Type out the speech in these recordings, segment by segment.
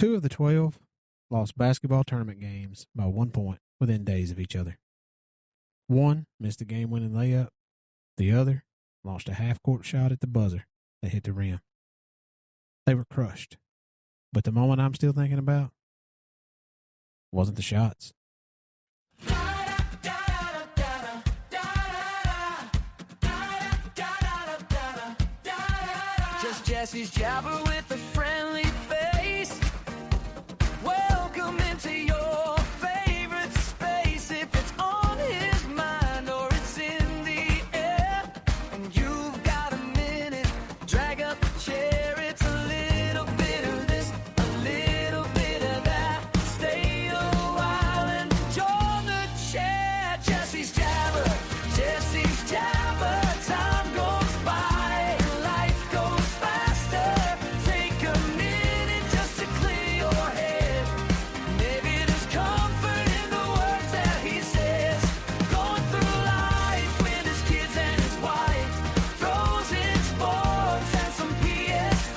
Two of the 12 lost basketball tournament games by 1 point within days of each other. One missed a game-winning layup. The other launched a half-court shot at the buzzer that hit the rim. They were crushed. But the moment I'm still thinking about wasn't the shots. Just Jesse's jabber with a friendly face. Welcome into your favorite space. If it's on his mind or it's in the air, and you've got a minute, drag up a chair. It's a little bit of this, a little bit of that. Stay a while and join the chair. Jesse's jabber, Jesse's jabber. Time goes by, life goes faster. Take a minute just to clear your head. Maybe there's comfort in the words that he says. Going through life with his kids and his wife. Throws in sports and some PS5.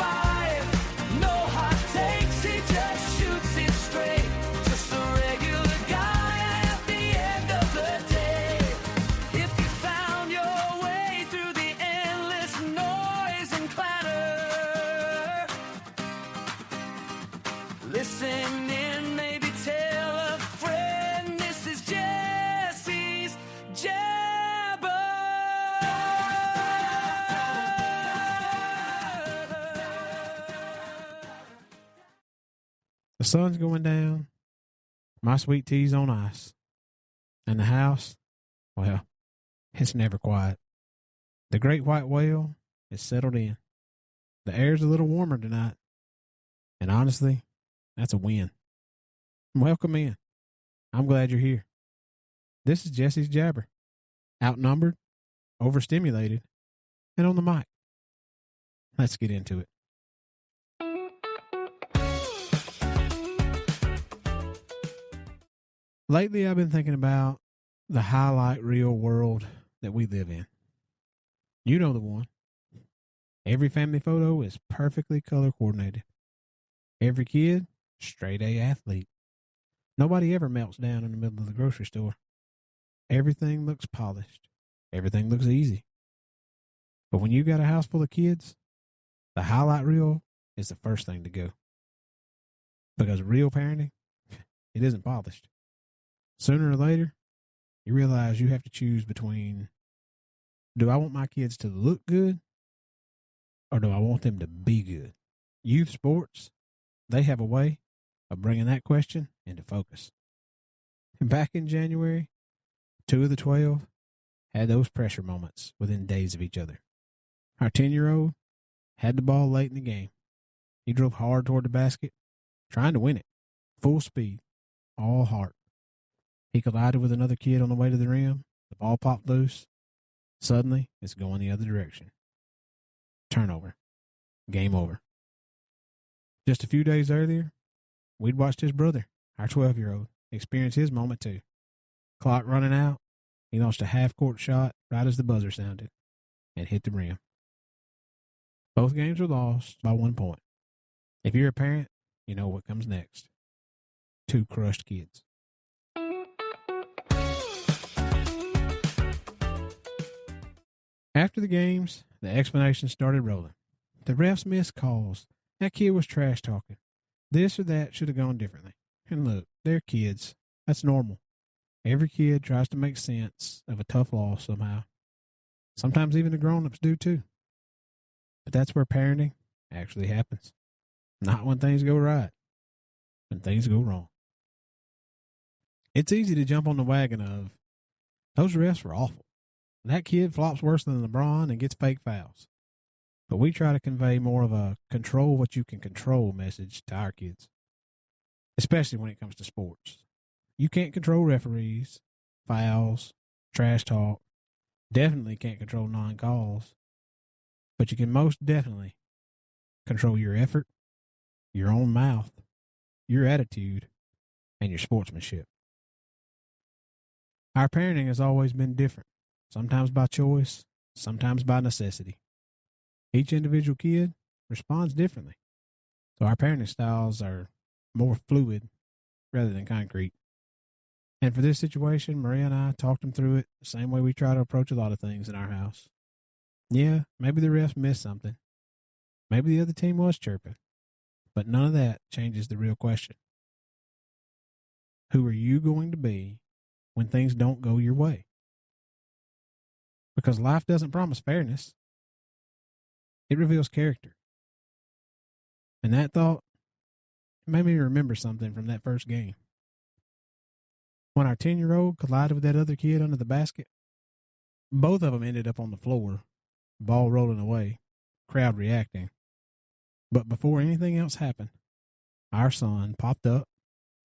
No hot takes, he just shoots it straight. Just a regular guy at the end of the day. If you found your way through the endless noise and clatter, listen in, maybe tell a friend. This is Jesse's Jabber. The sun's going down. My sweet tea's on ice. And the house, well, it's never quiet. The great white whale is settled in. The air's a little warmer tonight. And honestly, that's a win. Welcome in. I'm glad you're here. This is Jesse's Jabber. Outnumbered, overstimulated, and on the mic. Let's get into it. Lately, I've been thinking about the highlight reel world that we live in. You know the one. Every family photo is perfectly color coordinated. Every kid, straight A athlete. Nobody ever melts down in the middle of the grocery store. Everything looks polished. Everything looks easy. But when you got a house full of kids, the highlight reel is the first thing to go. Because real parenting, it isn't polished. Sooner or later, you realize you have to choose between, do I want my kids to look good or do I want them to be good? Youth sports, they have a way of bringing that question into focus. And back in January, 2 of the 12 had those pressure moments within days of each other. Our 10-year-old had the ball late in the game. He drove hard toward the basket, trying to win it, full speed, all heart. He collided with another kid on the way to the rim. The ball popped loose. Suddenly, it's going the other direction. Turnover. Game over. Just a few days earlier, we'd watched his brother, our 12-year-old, experience his moment too. Clock running out, he launched a half-court shot right as the buzzer sounded and hit the rim. Both games were lost by 1 point. If you're a parent, you know what comes next. 2 crushed kids. After the games, the explanations started rolling. The refs missed calls. That kid was trash talking. This or that should have gone differently. And look, they're kids. That's normal. Every kid tries to make sense of a tough loss somehow. Sometimes even the grown-ups do too. But that's where parenting actually happens. Not when things go right. When things go wrong. It's easy to jump on the wagon of, those refs were awful. That kid flops worse than LeBron and gets fake fouls. But we try to convey more of a control what you can control message to our kids. Especially when it comes to sports. You can't control referees, fouls, trash talk. Definitely can't control non-calls. But you can most definitely control your effort, your own mouth, your attitude, and your sportsmanship. Our parenting has always been different. Sometimes by choice, sometimes by necessity. Each individual kid responds differently. So our parenting styles are more fluid rather than concrete. And for this situation, Maria and I talked him through it the same way we try to approach a lot of things in our house. Yeah, maybe the refs missed something. Maybe the other team was chirping. But none of that changes the real question. Who are you going to be when things don't go your way? Because life doesn't promise fairness. It reveals character. And that thought made me remember something from that first game. When our 10-year-old collided with that other kid under the basket, both of them ended up on the floor, ball rolling away, crowd reacting. But before anything else happened, our son popped up,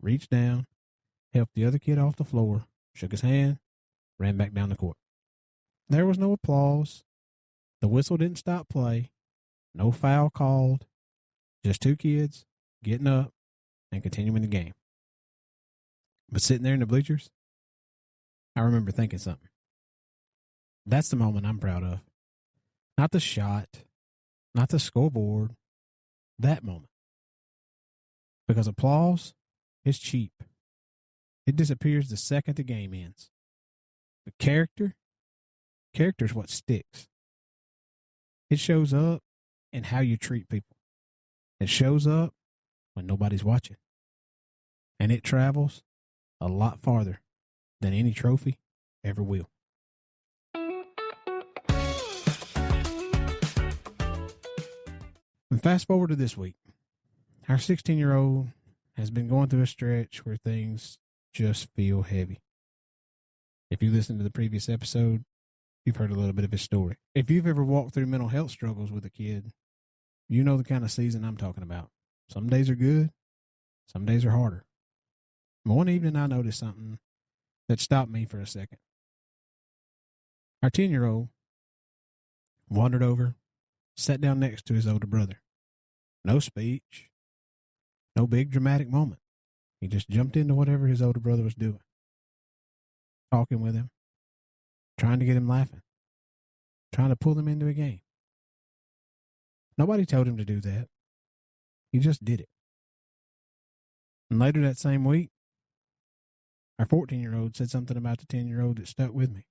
reached down, helped the other kid off the floor, shook his hand, ran back down the court. There was no applause. The whistle didn't stop play. No foul called. Just two kids getting up and continuing the game. But sitting there in the bleachers, I remember thinking something. That's the moment I'm proud of. Not the shot, not the scoreboard, that moment. Because applause is cheap. It disappears the second the game ends. But character is what sticks. It shows up in how you treat people. It shows up when nobody's watching. And it travels a lot farther than any trophy ever will. And fast forward to this week. Our 16-year-old has been going through a stretch where things just feel heavy. If you listen to the previous episode, you've heard a little bit of his story. If you've ever walked through mental health struggles with a kid, you know the kind of season I'm talking about. Some days are good, some days are harder. One evening I noticed something that stopped me for a second. Our 10-year-old wandered over, sat down next to his older brother. No speech, no big dramatic moment. He just jumped into whatever his older brother was doing. Talking with him, trying to get him laughing, trying to pull him into a game. Nobody told him to do that. He just did it. And later that same week, our 14-year-old said something about the 10-year-old that stuck with me.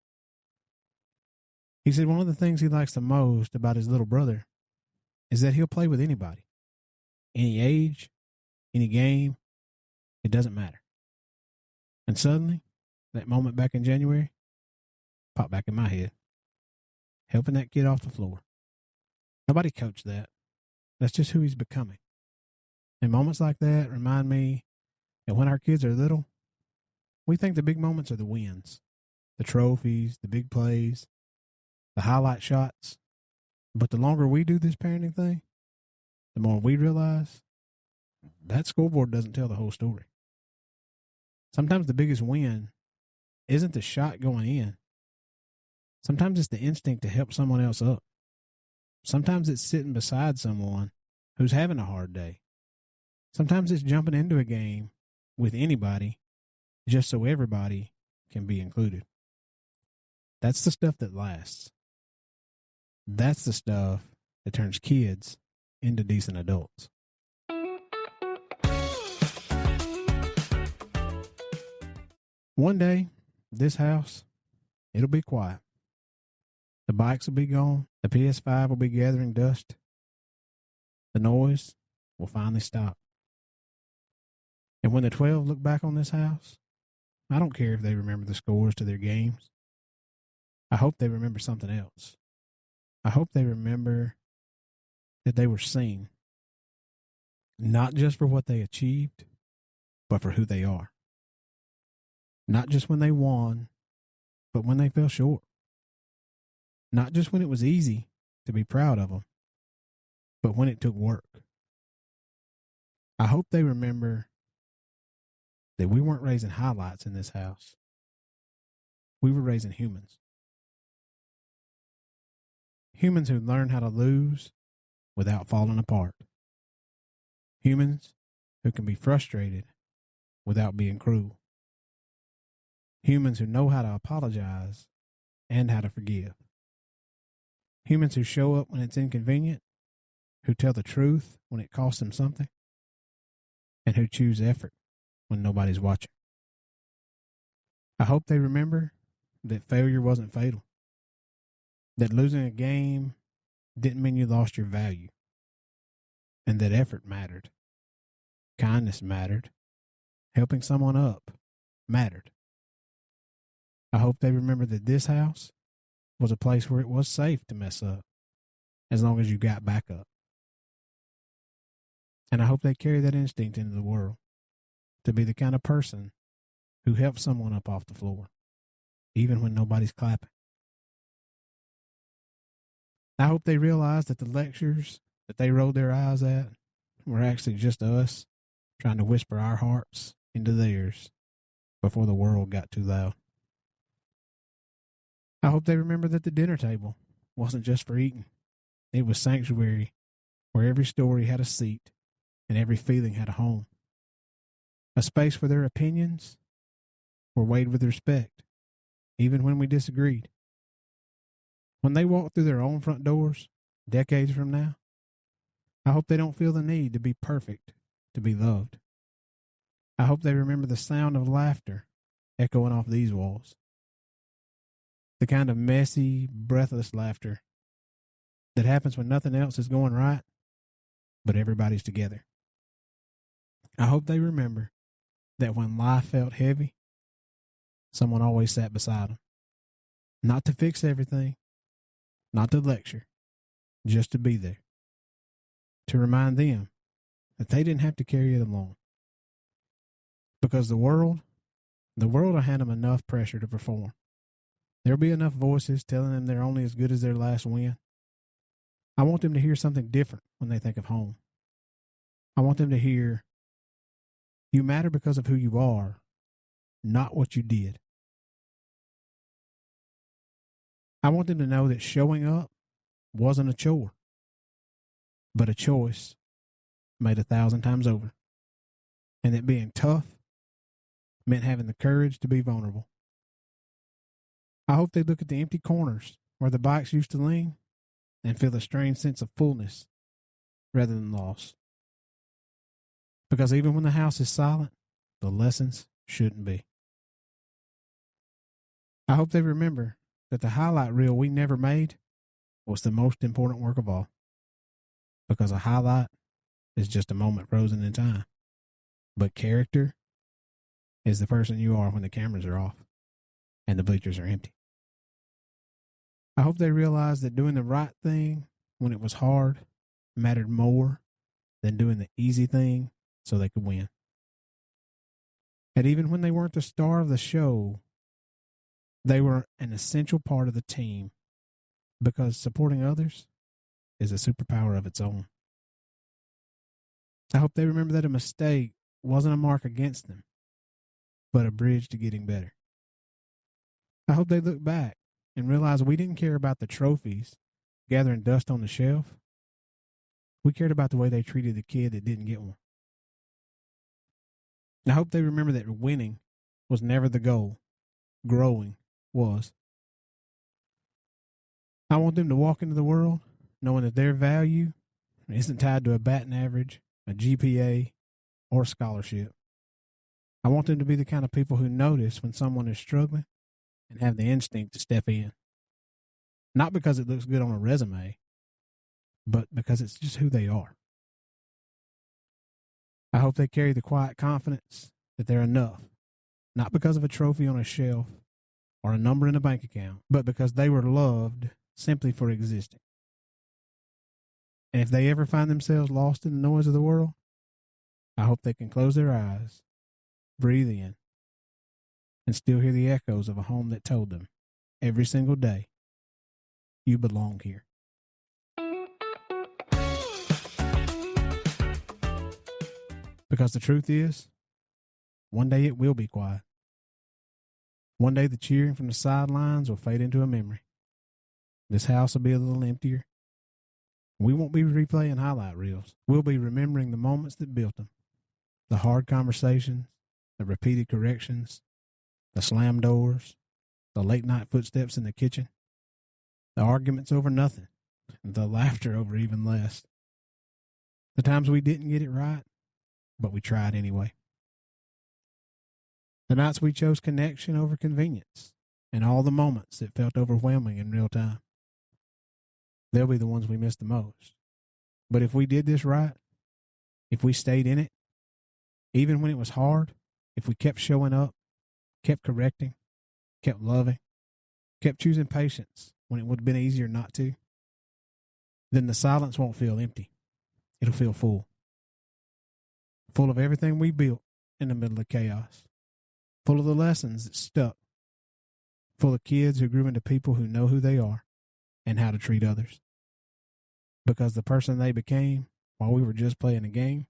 He said one of the things he likes the most about his little brother is that he'll play with anybody. Any age, any game, it doesn't matter. And suddenly, that moment back in January popped back in my head. Helping that kid off the floor. Nobody coached that. That's just who he's becoming. And moments like that remind me that when our kids are little, we think the big moments are the wins, the trophies, the big plays, the highlight shots. But the longer we do this parenting thing, the more we realize that scoreboard doesn't tell the whole story. Sometimes the biggest win isn't the shot going in. Sometimes it's the instinct to help someone else up. Sometimes it's sitting beside someone who's having a hard day. Sometimes it's jumping into a game with anybody just so everybody can be included. That's the stuff that lasts. That's the stuff that turns kids into decent adults. One day, this house, it'll be quiet. The bikes will be gone. The PS5 will be gathering dust. The noise will finally stop. And when the 12 look back on this house, I don't care if they remember the scores to their games. I hope they remember something else. I hope they remember that they were seen, not just for what they achieved, but for who they are. Not just when they won, but when they fell short. Not just when it was easy to be proud of them, but when it took work. I hope they remember that we weren't raising highlights in this house. We were raising humans. Humans who learn how to lose without falling apart. Humans who can be frustrated without being cruel. Humans who know how to apologize and how to forgive. Humans who show up when it's inconvenient, who tell the truth when it costs them something. and who choose effort when nobody's watching. I hope they remember that failure wasn't fatal, that losing a game didn't mean you lost your value, and that effort mattered, kindness mattered, helping someone up mattered. I hope they remember that this house was a place where it was safe to mess up as long as you got back up. And I hope they carry that instinct into the world to be the kind of person who helps someone up off the floor, even when nobody's clapping. I hope they realize that the lectures that they rolled their eyes at were actually just us trying to whisper our hearts into theirs before the world got too loud. I hope they remember that the dinner table wasn't just for eating. It was sanctuary where every story had a seat and every feeling had a home. A space where their opinions were weighed with respect, even when we disagreed. When they walk through their own front doors, decades from now, I hope they don't feel the need to be perfect to be loved. I hope they remember the sound of laughter echoing off these walls. The kind of messy, breathless laughter that happens when nothing else is going right, but everybody's together. I hope they remember that when life felt heavy, someone always sat beside them. Not to fix everything, not to lecture, just to be there. To remind them that they didn't have to carry it alone. Because the world will hand them enough pressure to perform. There'll be enough voices telling them they're only as good as their last win. I want them to hear something different when they think of home. I want them to hear, you matter because of who you are, not what you did. I want them to know that showing up wasn't a chore, but a choice made 1,000 times over. And that being tough meant having the courage to be vulnerable. I hope they look at the empty corners where the bikes used to lean and feel a strange sense of fullness rather than loss. Because even when the house is silent, the lessons shouldn't be. I hope they remember that the highlight reel we never made was the most important work of all. Because a highlight is just a moment frozen in time. But character is the person you are when the cameras are off and the bleachers are empty. I hope they realize that doing the right thing when it was hard mattered more than doing the easy thing so they could win. And even when they weren't the star of the show, they were an essential part of the team because supporting others is a superpower of its own. I hope they remember that a mistake wasn't a mark against them, but a bridge to getting better. I hope they look back and realize we didn't care about the trophies gathering dust on the shelf. We cared about the way they treated the kid that didn't get one. I hope they remember that winning was never the goal. Growing was. I want them to walk into the world knowing that their value isn't tied to a batting average, a GPA, or a scholarship. I want them to be the kind of people who notice when someone is struggling and have the instinct to step in. Not because it looks good on a resume, but because it's just who they are. I hope they carry the quiet confidence that they're enough, not because of a trophy on a shelf or a number in a bank account, but because they were loved simply for existing. And if they ever find themselves lost in the noise of the world, I hope they can close their eyes, breathe in, and still hear the echoes of a home that told them every single day, you belong here. Because the truth is, one day it will be quiet. One day the cheering from the sidelines will fade into a memory. This house will be a little emptier. We won't be replaying highlight reels. We'll be remembering the moments that built them. The hard conversations, the repeated corrections, the slammed doors, the late night footsteps in the kitchen, the arguments over nothing, and the laughter over even less. The times we didn't get it right, but we tried anyway. The nights we chose connection over convenience, and all the moments that felt overwhelming in real time. They'll be the ones we miss the most. But if we did this right, if we stayed in it, even when it was hard, if we kept showing up, kept correcting, kept loving, kept choosing patience when it would have been easier not to, then the silence won't feel empty. It'll feel full. Full of everything we built in the middle of chaos. Full of the lessons that stuck. Full of kids who grew into people who know who they are and how to treat others. Because the person they became while we were just playing a game,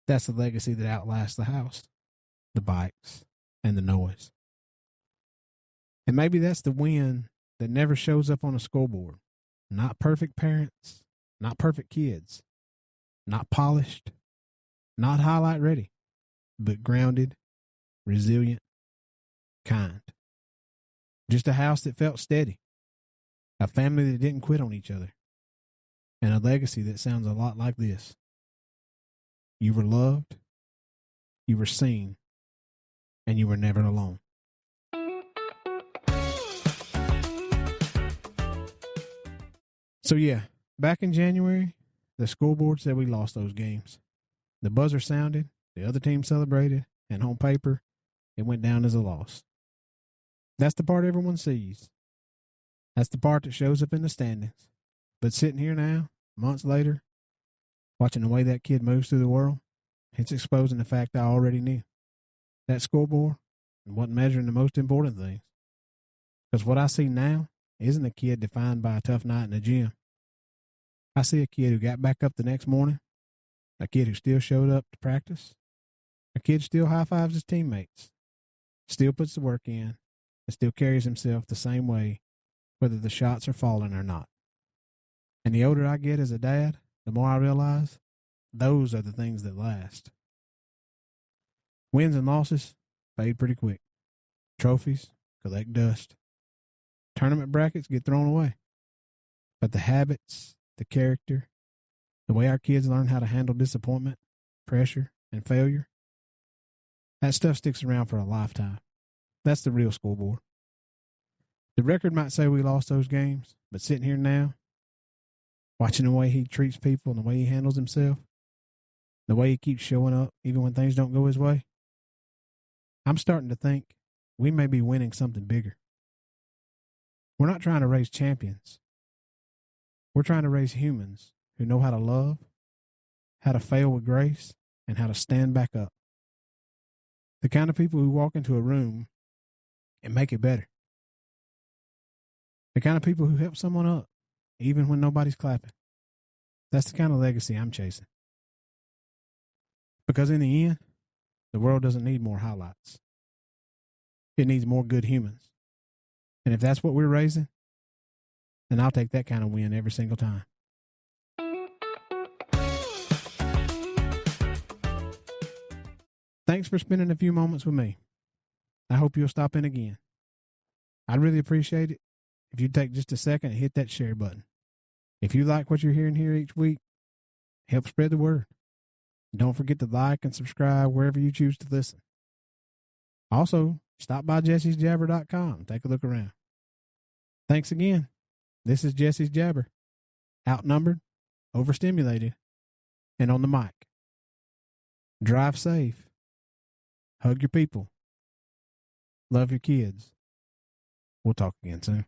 that's the legacy that outlasts the house, the bikes, and the noise. And maybe that's the win that never shows up on a scoreboard. Not perfect parents, not perfect kids, not polished, not highlight ready, but grounded, resilient, kind. Just a house that felt steady, a family that didn't quit on each other, and a legacy that sounds a lot like this. You were loved, you were seen, and you were never alone. So yeah, back in January, the scoreboard said we lost those games. The buzzer sounded, the other team celebrated, and on paper, it went down as a loss. That's the part everyone sees. That's the part that shows up in the standings. But sitting here now, months later, watching the way that kid moves through the world, it's exposing the fact I already knew. That scoreboard wasn't measuring the most important things. Because what I see now isn't a kid defined by a tough night in the gym. I see a kid who got back up the next morning, a kid who still showed up to practice, a kid still high-fives his teammates, still puts the work in, and still carries himself the same way, whether the shots are falling or not. And the older I get as a dad, the more I realize those are the things that last. Wins and losses fade pretty quick. Trophies collect dust. Tournament brackets get thrown away. But the habits, the character, the way our kids learn how to handle disappointment, pressure, and failure, that stuff sticks around for a lifetime. That's the real scoreboard. The record might say we lost those games, but sitting here now, watching the way he treats people and the way he handles himself, the way he keeps showing up even when things don't go his way, I'm starting to think we may be winning something bigger. We're not trying to raise champions. We're trying to raise humans who know how to love, how to fail with grace, and how to stand back up. The kind of people who walk into a room and make it better. The kind of people who help someone up, even when nobody's clapping. That's the kind of legacy I'm chasing. Because in the end, the world doesn't need more highlights. It needs more good humans. And if that's what we're raising, then I'll take that kind of win every single time. Thanks for spending a few moments with me. I hope you'll stop in again. I'd really appreciate it if you'd take just a second and hit that share button. If you like what you're hearing here each week, help spread the word. Don't forget to like and subscribe wherever you choose to listen. Also, stop by jessesjabber.com and take a look around. Thanks again. This is Jesse's Jabber. Outnumbered, overstimulated, and on the mic. Drive safe. Hug your people. Love your kids. We'll talk again soon.